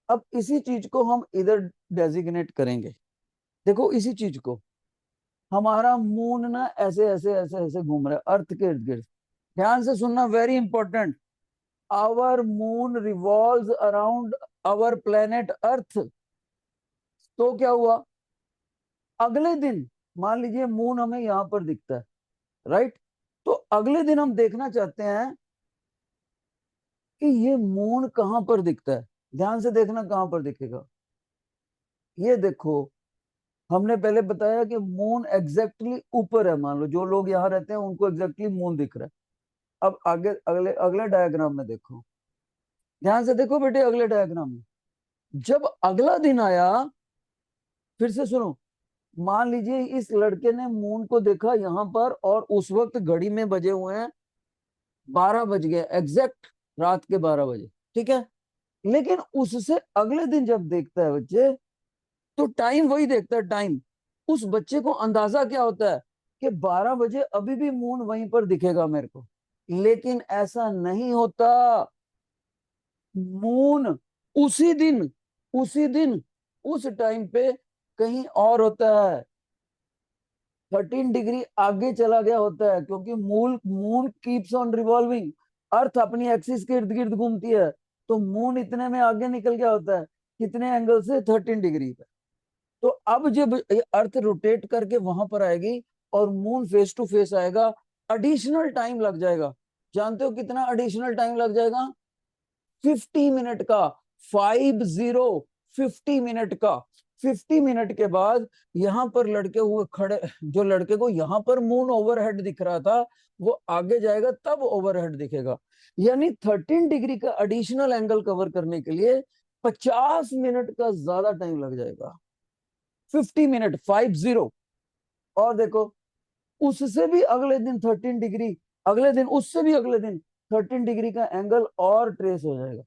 Speaker 1: अब इसी चीज को हम इधर डेजिग्नेट करेंगे। देखो इसी चीज को, हमारा मून ना ऐसे ऐसे ऐसे ऐसे घूम रहा है अर्थ के इर्द गिर्द। ध्यान से सुनना, very important. Our moon revolves around our planet earth. तो क्या हुआ, अगले दिन मान लीजिए मून हमें यहां पर दिखता है, राइट। तो अगले दिन हम देखना चाहते हैं कि ये मून कहां पर दिखता है। ध्यान से देखना कहां पर दिखेगा। ये देखो, हमने पहले बताया कि मून एग्जैक्टली ऊपर है, मान लो जो लोग यहाँ रहते हैं उनको एग्जैक्टली मून दिख रहा है। अब आगे अगले अगले डायग्राम में देखो, ध्यान से देखो बेटे, अगले डायग्राम में जब अगला दिन आया, फिर से सुनो, मान लीजिए इस लड़के ने मून को देखा यहाँ पर, और उस वक्त घड़ी में बजे हुए हैं 12 बज गए एग्जैक्ट, रात के 12 बजे, ठीक है। लेकिन उससे अगले दिन जब देखता है बच्चे, तो टाइम वही देखता है, टाइम। उस बच्चे को अंदाजा क्या होता है कि 12 बजे अभी भी मून वहीं पर दिखेगा मेरे को। लेकिन ऐसा नहीं होता, मून उसी दिन, उसी दिन उस टाइम पे कहीं और होता है, 13 डिग्री आगे चला गया होता है। क्योंकि moon moon keeps on revolving, earth अपनी एक्सिस के इर्द गिर्द घूमती है, तो मून इतने में आगे निकल गया होता है, कितने एंगल से, 13 डिग्री पे। तो अब जब अर्थ रोटेट करके वहां पर आएगी और मून फेस टू फेस आएगा, एडिशनल टाइम लग जाएगा। जानते हो कितना एडिशनल टाइम लग जाएगा, 50 मिनट का, 50 मिनट का। 50 मिनट के बाद यहाँ पर लड़के हुए खड़े, जो लड़के को यहाँ पर मून ओवरहेड दिख रहा था, वो आगे जाएगा तब ओवरहेड दिखेगा। यानी 13 डिग्री का एडिशनल एंगल कवर करने के लिए 50 मिनट का ज्यादा टाइम लग जाएगा। 50 मिनट 50। और देखो उससे भी अगले दिन 13 डिग्री, अगले दिन उससे भी अगले दिन 13 डिग्री का एंगल और ट्रेस हो जाएगा,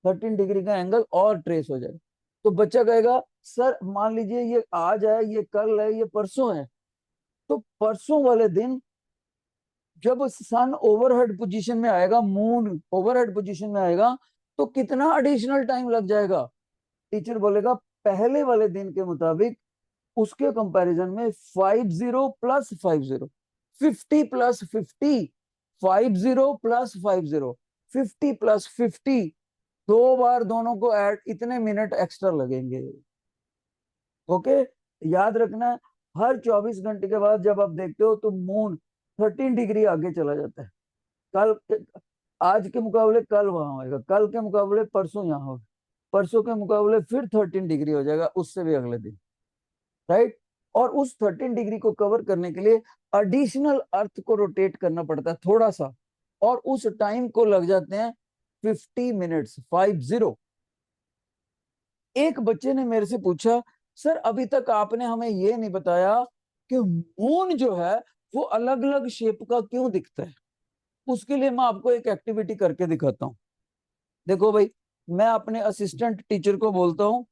Speaker 1: 13 डिग्री का एंगल और ट्रेस हो जाएगा। तो बच्चा कहेगा सर मान लीजिए ये आज है, ये कल है, ये परसों है, तो परसों वाले दिन जब सन ओवरहेड पोजीशन में आएगा, मून ओवरहेड पोजीशन में आएगा, तो कितना एडिशनल टाइम लग जाएगा? टीचर बोलेगा पहले वाले दिन के मुताबिक उसके कंपैरिजन में 50 + 50, 50 + 50, 50 + 50, 50 + 50, 2 बार दोनों को ऐड, इतने मिनट एक्स्ट्रा लगेंगे। ओके, याद रखना हर 24 घंटे के बाद जब आप देखते हो तो मून 13 डिग्री आगे चला जाता है। कल, आज के मुकाबले कल वहां होगा, कल के मुकाबले परसों यहाँ होगा, परसों के मुकाबले फिर 13 डिग्री हो जाएगा, उससे भी अगले दिन, राइट। और उस 13 डिग्री को कवर करने के लिए एडिशनल अर्थ को रोटेट करना पड़ता है थोड़ा सा, और उस टाइम को लग जाते हैं 50 मिनट्स, 50। एक बच्चे ने मेरे से पूछा सर अभी तक आपने हमें ये नहीं बताया कि मून जो है वो अलग अलग शेप का क्यों दिखता है। उसके लिए मैं आपको एक एक्टिविटी करके दिखाता हूँ। देखो भाई, मैं अपने असिस्टेंट टीचर को बोलता हूँ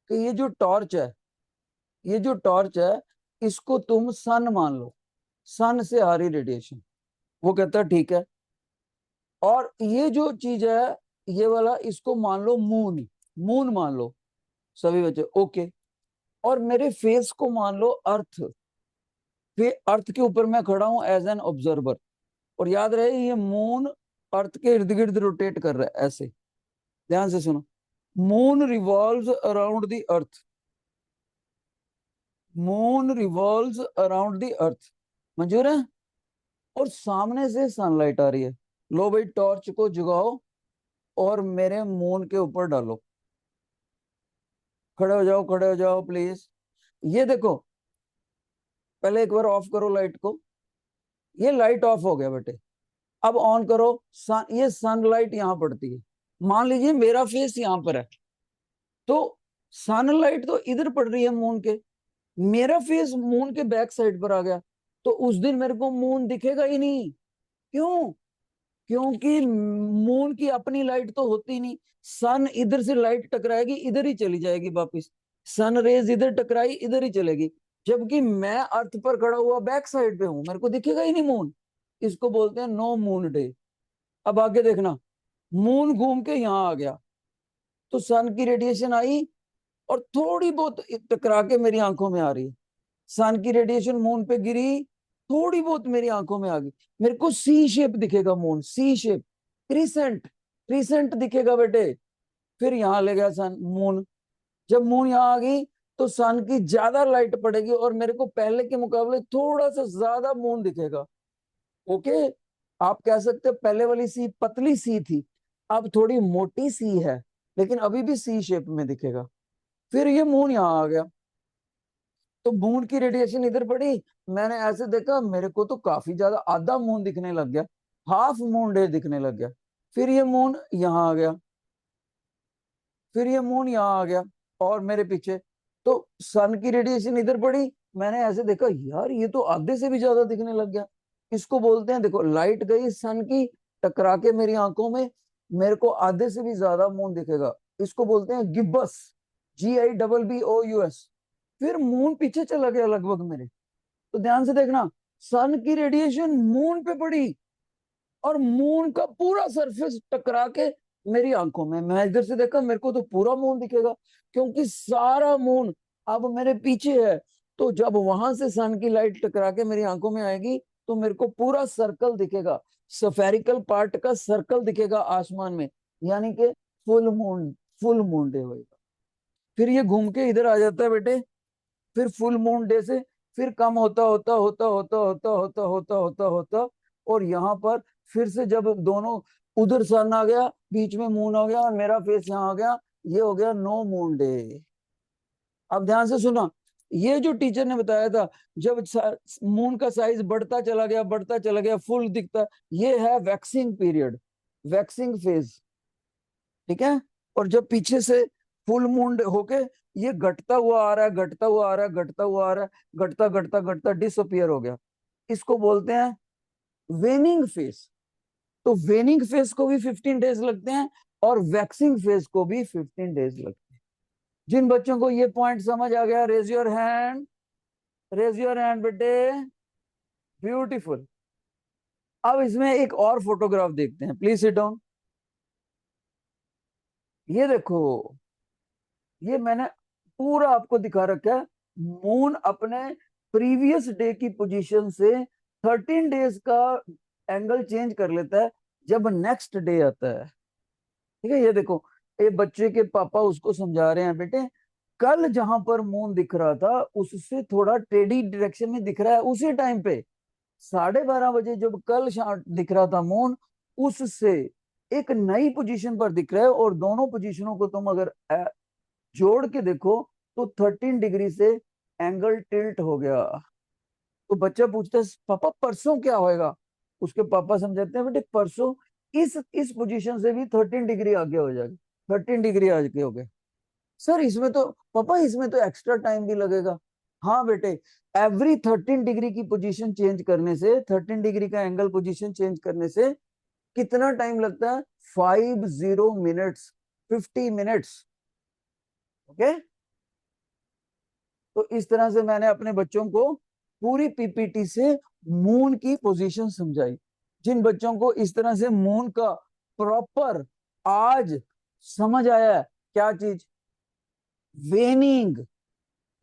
Speaker 1: कि ये जो टॉर्च है, ये जो टॉर्च है, इसको तुम सन मान लो, सन से आ रही रेडिएशन। वो कहता है ठीक है। और ये जो चीज है, ये वाला, इसको मान लो मून, मून मान लो। सभी बच्चे ओके। और मेरे फेस को मान लो अर्थ, फिर अर्थ के ऊपर मैं खड़ा हूं एज एन ऑब्जर्वर। और याद रहे ये मून अर्थ के इर्द गिर्द रोटेट कर रहा है ऐसे। ध्यान से सुनो, moon revolves around the earth, moon revolves around the earth. मंजूर है? और सामने से सनलाइट आ रही है। लो भाई टॉर्च को जगाओ और मेरे मून के ऊपर डालो। खड़े हो जाओ, खड़े हो जाओ प्लीज। ये देखो, पहले एक बार ऑफ करो लाइट को। ये लाइट ऑफ हो गया बेटे। अब ऑन करो। ये सनलाइट यहाँ पड़ती है। मान लीजिए मेरा फेस यहाँ पर है, तो सनलाइट तो इधर पड़ रही है मून के, मेरा फेस मून के बैक साइड पर आ गया, तो उस दिन मेरे को मून दिखेगा ही नहीं। क्यों? क्योंकि मून की अपनी लाइट तो होती नहीं। सन इधर से लाइट टकराएगी, इधर ही चली जाएगी वापिस। सन रेज इधर टकराई, इधर ही चलेगी। जबकि मैं अर्थ पर खड़ा हुआ बैक साइड पे हूं, मेरे को दिखेगा ही नहीं मून। इसको बोलते हैं नो मून डे। अब आगे देखना, मून घूम के यहाँ आ गया, तो सन की रेडिएशन आई और थोड़ी बहुत टकरा के मेरी आंखों में आ रही है। सन की रेडिएशन मून पे गिरी, थोड़ी बहुत मेरी आंखों में आ गई। मेरे को सी शेप दिखेगा मून, सी शेप, क्रिसेंट, क्रिसेंट दिखेगा बेटे। फिर यहाँ ले गया सन, मून। जब मून यहाँ आ गई तो सन की ज्यादा लाइट पड़ेगी और मेरे को पहले के मुकाबले थोड़ा सा ज्यादा मून दिखेगा। ओके, आप कह सकते हो पहले वाली सी पतली सी थी, अब थोड़ी मोटी सी है, लेकिन अभी भी सी शेप में दिखेगा। फिर ये मून यहाँ आ गया, तो मून की रेडिएशन इधर पड़ी। मैंने ऐसे देखा, मेरे को तो काफी ज्यादा आधा मून दिखने लग गया, हाफ मून डे दिखने लग गया। फिर ये मून यहाँ आ गया, फिर ये मून यहाँ आ गया और मेरे पीछे, तो सन की रेडिएशन इधर पड़ी। मैंने ऐसे देखा, यार ये तो आधे से भी ज्यादा दिखने लग गया। इसको बोलते हैं, देखो लाइट गई सन की, टकरा के मेरी आंखों में, मेरे को आधे से भी ज्यादा मून दिखेगा। इसको बोलते हैं गिब्बस, GIBBOUS। फिर मून पीछे चला गया लगभग मेरे। तो ध्यान से देखना, सन की रेडिएशन मून पे पड़ी और मून का पूरा सरफेस टकरा के मेरी आंखों में, मैं इधर से देखा, मेरे को तो पूरा मून दिखेगा क्योंकि सारा मून अब मेरे पीछे है। तो जब वहां से सन की लाइट टकरा के मेरी आंखों में आएगी तो मेरे को पूरा सर्कल दिखेगा, सफेरिकल पार्ट का सर्कल दिखेगा आसमान में, यानी कि full moon, full moon day होगा। फिर ये घूम के इधर आ जाता है बेटे। फिर फुल मून डे से फिर कम होता होता होता होता होता होता होता होता होता, और यहाँ पर फिर से जब दोनों, उधर सन आ गया, बीच में मून हो गया और मेरा फेस यहाँ आ गया, ये हो गया नो मून डे। अब ध्यान से सुना, ये जो टीचर ने बताया था, जब मून का साइज बढ़ता चला गया, बढ़ता चला गया, फुल दिखता, ये है वैक्सिंग पीरियड, वैक्सिंग फेज। ठीक है। और जब पीछे से फुल मून होके ये घटता हुआ आ रहा है, घटता हुआ आ रहा है, घटता हुआ आ रहा है, घटता घटता घटता डिसअपियर हो गया, इसको बोलते हैं वेनिंग फेस। तो वेनिंग फेस को भी 15 डेज लगते हैं और वैक्सिंग फेस को भी 15 डेज लगते हैं। जिन बच्चों को ये पॉइंट समझ आ गया, raise your hand, raise your hand बेटे, ब्यूटीफुल। अब इसमें एक और फोटोग्राफ देखते हैं, प्लीज सिट डाउन। ये देखो, ये मैंने पूरा आपको दिखा रखा है। मून अपने प्रीवियस डे की पोजीशन से 13 डेज का एंगल चेंज कर लेता है जब नेक्स्ट डे आता है। ठीक है, ये देखो, ये बच्चे के पापा उसको समझा रहे हैं, बेटे कल जहां पर मून दिख रहा था उससे थोड़ा टेढ़ी डायरेक्शन में दिख रहा है, उसी टाइम पे 12:30 बजे जब कल दिख रहा था मून, उससे एक नई पोजीशन पर दिख रहा है, और दोनों पोजीशनों को तुम अगर जोड़ के देखो तो 13 डिग्री से एंगल टिल्ट हो गया। तो बच्चा पूछता है पापा परसों क्या होएगा, उसके पापा समझाते हैं बेटे परसों इस पोजीशन से भी 13 डिग्री आगे हो जाएगा, 13 डिग्री आगे हो गए। सर इसमें तो पापा इसमें तो एक्स्ट्रा टाइम भी लगेगा। हाँ बेटे, एवरी 13 डिग्री की पोजीशन चेंज करने से, 13 डिग्री का एंगल पोजीशन चेंज करने से कितना टाइम लगता है? 50 मिनट्स, 50 मिनट्स। ओके, तो इस तरह से मैंने अपने बच्चों को पूरी पीपीटी से मून की पोजीशन समझाई। जिन बच्चों को इस तरह से मून का प्रॉपर आज समझ आया है, क्या चीज, वेनिंग,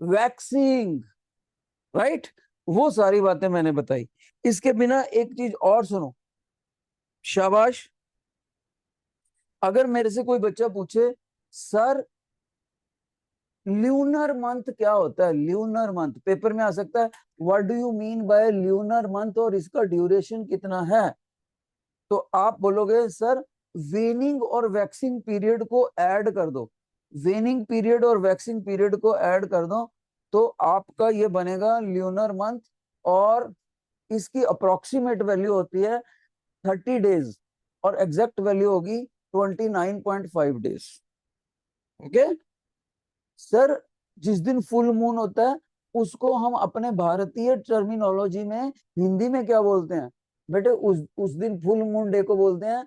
Speaker 1: वैक्सिंग, राइट, वो सारी बातें मैंने बताई। इसके बिना एक चीज और सुनो, शाबाश। अगर मेरे से कोई बच्चा पूछे सर ल्यूनर मंथ क्या होता है, ल्यूनर मंथ पेपर में आ सकता है, what do you mean by lunar month और इसका ड्यूरेशन कितना है, तो आप बोलोगे सर वेनिंग और वैक्सिंग पीरियड को ऐड कर दो, वेनिंग पीरियड और वैक्सिंग पीरियड को ऐड कर दो, तो आपका ये बनेगा ल्यूनर मंथ। और इसकी अप्रोक्सीमेट वैल्यू होती है 30 डेज, और एग्जैक्ट वैल्यू होगी 29.5 डेज। ओके सर, जिस दिन फुल मून होता है उसको हम अपने भारतीय टर्मिनोलॉजी में हिंदी में क्या बोलते हैं बेटे? उस दिन फुल मून डे को बोलते हैं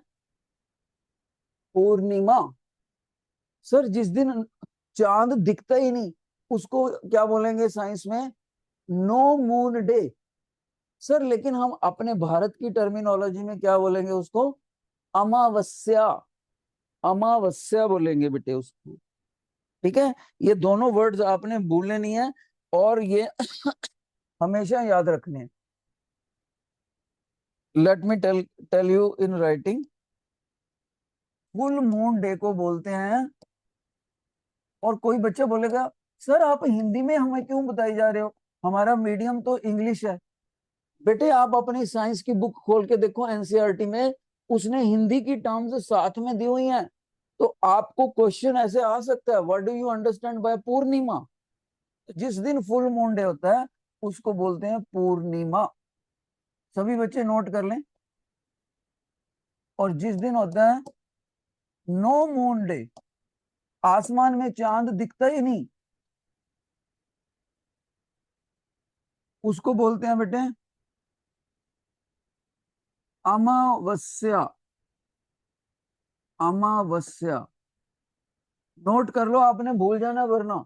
Speaker 1: पूर्णिमा। सर जिस दिन चांद दिखता ही नहीं उसको क्या बोलेंगे साइंस में? No moon day. सर लेकिन हम अपने भारत की टर्मिनोलॉजी में क्या बोलेंगे उसको? अमावस्या, अमावस्या बोलेंगे बेटे उसको। ठीक है, ये दोनों वर्ड्स आपने भूलने नहीं है, और ये हमेशा याद रखने हैं। Let me tell you in writing, full moon day को बोलते हैं। और कोई बच्चा बोलेगा सर आप हिंदी में हमें क्यों बताई जा रहे हो, हमारा मीडियम तो इंग्लिश है। बेटे आप अपनी साइंस की बुक खोल के देखो, एनसीईआरटी में उसने हिंदी की टर्म्स साथ में दी हुई हैं। तो आपको क्वेश्चन ऐसे आ सकता है, what do you understand by Purnima? जिस दिन फुल मून डे होता है उसको बोलते हैं पूर्णिमा। सभी बच्चे नोट कर लें। और जिस दिन होता है नो मून डे, आसमान में चांद दिखता ही नहीं, उसको बोलते हैं बेटे अमावस्या, अमावस्या। नोट कर लो, आपने भूल जाना वरना।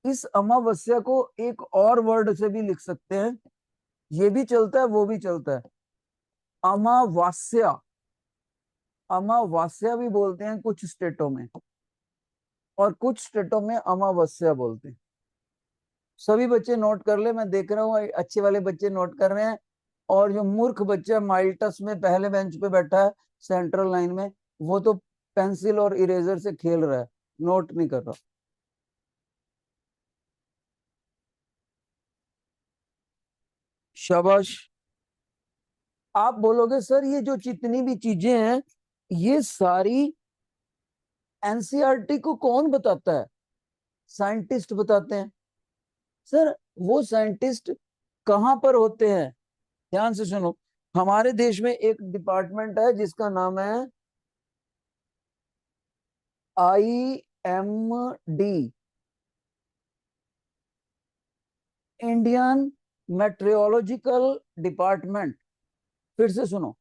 Speaker 1: इस अमावस्या को एक और वर्ड से भी लिख सकते हैं, ये भी चलता है वो भी चलता है, अमावास्या। अमावास्या भी बोलते हैं कुछ स्टेटों में, और कुछ स्टेटों में अमावस्या बोलते हैं। सभी बच्चे नोट कर ले, मैं देख रहा हूँ अच्छे वाले बच्चे नोट कर रहे हैं, और जो मूर्ख बच्चा माइल्टस में पहले बेंच पे बैठा है सेंट्रल लाइन में, वो तो पेंसिल और इरेजर से खेल रहा है, नोट नहीं कर रहा। शाबाश। आप बोलोगे सर ये जो जितनी भी चीजें हैं ये सारी एनसीईआरटी को कौन बताता है? साइंटिस्ट बताते हैं। सर वो साइंटिस्ट कहां पर होते हैं? ध्यान से सुनो, हमारे देश में एक डिपार्टमेंट है जिसका नाम है MD, इंडियन मेट्रोलॉजिकल डिपार्टमेंट। फिर से सुनो,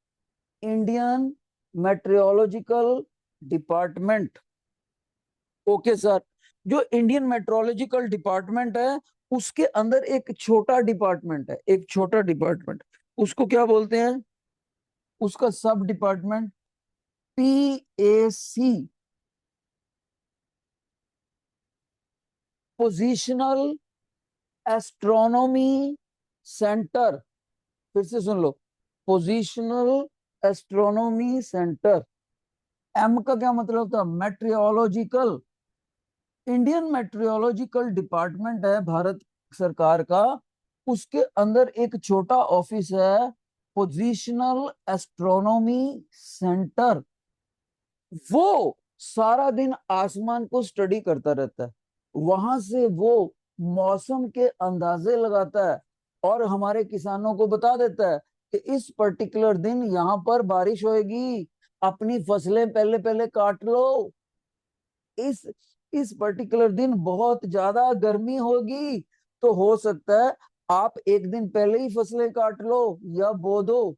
Speaker 1: Indian meteorological department. Okay sir. जो इंडियन मेट्रोलॉजिकल डिपार्टमेंट है, उसके अंदर एक छोटा डिपार्टमेंट है, एक छोटा डिपार्टमेंट, उसको क्या बोलते हैं? उसका सब department PAC, positional astronomy centre. फिर से सुन लो, पोजिशनल एस्ट्रोनॉमी सेंटर। एम का क्या मतलब था? मेट्रियोलॉजिकल। इंडियन मेट्रियोलॉजिकल डिपार्टमेंट है भारत सरकार का, उसके अंदर एक छोटा ऑफिस है, पोजिशनल एस्ट्रोनॉमी सेंटर। वो सारा दिन आसमान को स्टडी करता रहता है, वहां से वो मौसम के अंदाजे लगाता है और हमारे किसानों को बता देता है कि इस पर्टिकुलर दिन यहाँ पर बारिश होएगी, अपनी फसलें पहले पहले काट लो। इस इस पर्टिकुलर दिन बहुत ज्यादा गर्मी होगी, तो हो सकता है आप एक दिन पहले ही फसलें काट लो या बो दो।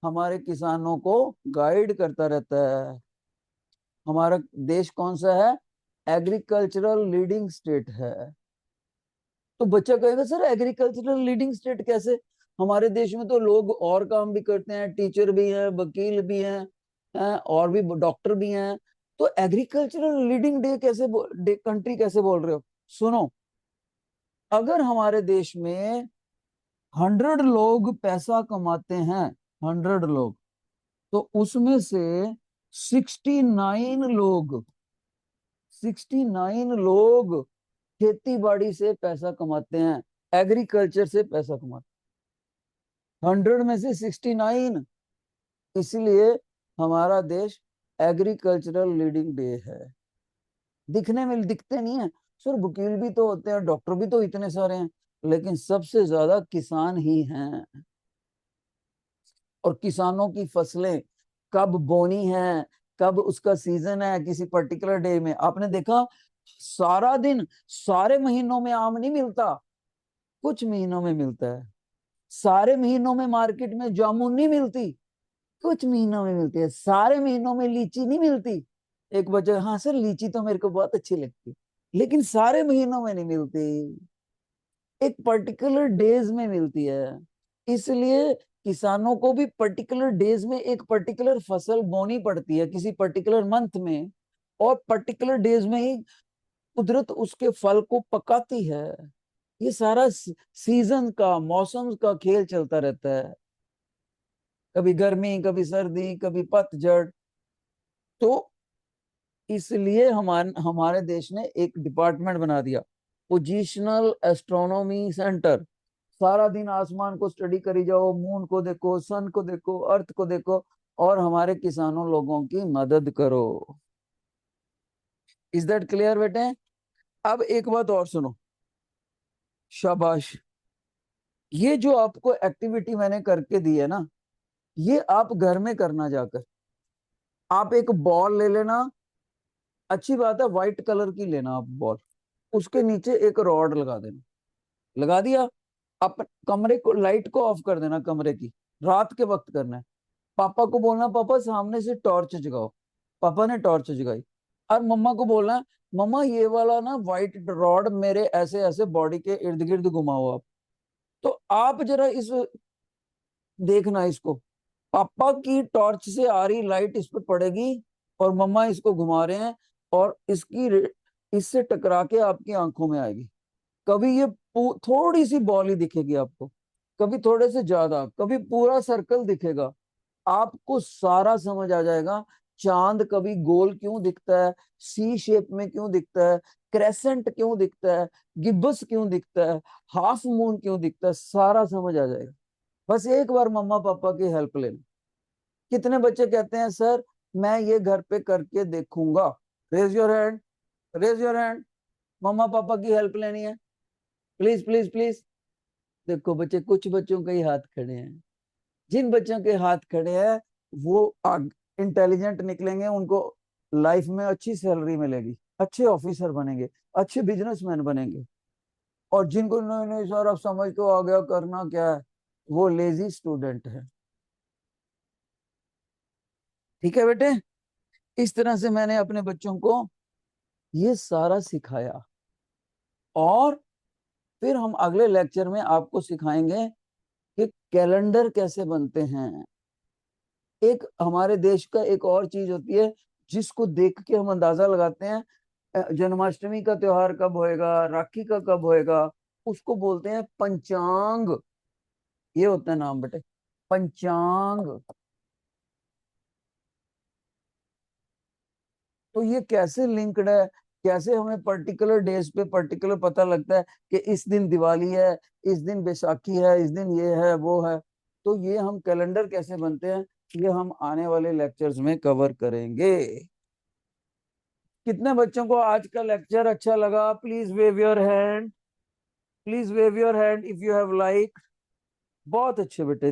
Speaker 1: हमारे किसानों को गाइड करता रहता है। हमारा देश कौन सा है? एग्रीकल्चरल लीडिंग स्टेट है। तो बच्चा कहेगा सर एग्रीकल्चरल लीडिंग स्टेट कैसे? हमारे देश में तो लोग और काम भी करते हैं, टीचर भी हैं, वकील भी हैं, और भी डॉक्टर भी हैं। तो एग्रीकल्चरल लीडिंग डे कैसे डे कंट्री कैसे बोल रहे हो? सुनो, अगर हमारे देश में 100 लोग पैसा कमाते हैं, 100 लोग, तो उसमें से 69 लोग, 69 लोग खेती बाड़ी से पैसा कमाते हैं, एग्रीकल्चर से पैसा कमाते हैं। 100 में से 69। इसलिए हमारा देश एग्रीकल्चरल लीडिंग डे है। दिखने में दिखते नहीं है सर, वकील भी तो होते हैं, डॉक्टर भी तो इतने सारे हैं, लेकिन सबसे ज्यादा किसान ही हैं। और किसानों की फसलें कब बोनी है, कब उसका सीजन है, किसी पर्टिकुलर डे में। आपने देखा, सारा दिन सारे महीनों में आम नहीं मिलता, कुछ महीनों में मिलता है। सारे महीनों में मार्केट में जामुन नहीं मिलती, कुछ महीनों में मिलती है। सारे महीनों में लीची नहीं मिलती। एक बच्चा, हाँ सर लीची तो मेरे को बहुत अच्छी लगती, लेकिन सारे महीनों में नहीं मिलती, एक पर्टिकुलर डेज में मिलती है। इसलिए किसानों को भी पर्टिकुलर डेज में एक पर्टिकुलर फसल बोनी पड़ती है, किसी पर्टिकुलर मंथ में, और पर्टिकुलर डेज में ही कुदरत उसके फल को पकाती है। ये सारा सीजन का, मौसम का खेल चलता रहता है, कभी गर्मी, कभी सर्दी, कभी पतझड़। तो इसलिए हमारे देश ने एक डिपार्टमेंट बना दिया, पोजिशनल एस्ट्रोनॉमी सेंटर। सारा दिन आसमान को स्टडी करी जाओ, मून को देखो, सन को देखो, अर्थ को देखो, और हमारे किसानों लोगों की मदद करो। इज दैट क्लियर बेटे? अब एक बात और सुनो, शाबाश। ये जो आपको एक्टिविटी मैंने करके दी है ना, ये आप घर में करना जाकर। आप एक बॉल ले लेना, अच्छी बात है व्हाइट कलर की लेना आप बॉल, उसके नीचे एक रॉड लगा देना। लगा दिया, आप कमरे को, लाइट को ऑफ कर देना कमरे की, रात के वक्त करना है। पापा को बोलना पापा सामने से टॉर्च जगाओ, पापा ने टॉर्च जगाई। और मम्मा को बोलना मम्मा ये वाला ना व्हाइट रॉड मेरे ऐसे ऐसे बॉडी के इर्द गिर्द घुमाओ आप। तो आप जरा इस देखना इसको, पापा की टॉर्च से आ रही लाइट इस पे पड़ेगी और मम्मा इसको घुमा रहे हैं, और इससे टकरा के आपकी आंखों में आएगी। कभी ये थोड़ी सी बॉल ही दिखेगी आपको, कभी थोड़े से ज्यादा, कभी पूरा सर्कल दिखेगा। आपको सारा समझ आ जाएगा, चांद कभी गोल क्यों दिखता है, सी शेप में क्यों दिखता है, क्रेसेंट क्यों दिखता है, गिब्बस क्यों दिखता है, हाफ मून क्यों दिखता है, सारा समझ आ जाएगा। बस एक बार मम्मा पापा की हेल्प लेना। कितने बच्चे कहते हैं सर मैं ये घर पे करके देखूंगा? Raise your hand, raise your hand. Mama papa की हेल्प लेनी है, प्लीज प्लीज प्लीज। देखो बच्चे, कुछ बच्चों के ही हाथ खड़े हैं। जिन बच्चों के हाथ खड़े हैं वो इंटेलिजेंट निकलेंगे, उनको लाइफ में अच्छी सैलरी मिलेगी। अच्छे ऑफिसर बनेंगे, अच्छे बिजनेसमैन बनेंगे। और जिनको नहीं नहीं सर अब समझ तो आ गया करना क्या है, वो लेजी स्टूडेंट है। ठीक है बेटे, इस तरह से मैंने अपने बच्चों को ये सारा सिखाया। और फिर हम अगले लेक्चर में आपको सिखाएंगे कि कैलेंडर कैसे बनते हैं। एक हमारे देश का एक और चीज होती है जिसको देख के हम अंदाजा लगाते हैं जन्माष्टमी का त्योहार कब होएगा, राखी का कब होएगा। उसको बोलते हैं पंचांग। ये होता है नाम बेटे, पंचांग। तो ये कैसे लिंक्ड है, कैसे हमें पर्टिकुलर डेज पे पर्टिकुलर पता लगता है कि इस दिन दिवाली है, इस दिन बैसाखी है, इस दिन ये है वो है। तो ये हम कैलेंडर कैसे बनते हैं, ये हम आने वाले लेक्चर्स में कवर करेंगे। कितने बच्चों को आज का लेक्चर अच्छा लगा? Please wave your hand, please wave your hand if you have like. बहुत अच्छे बेटे।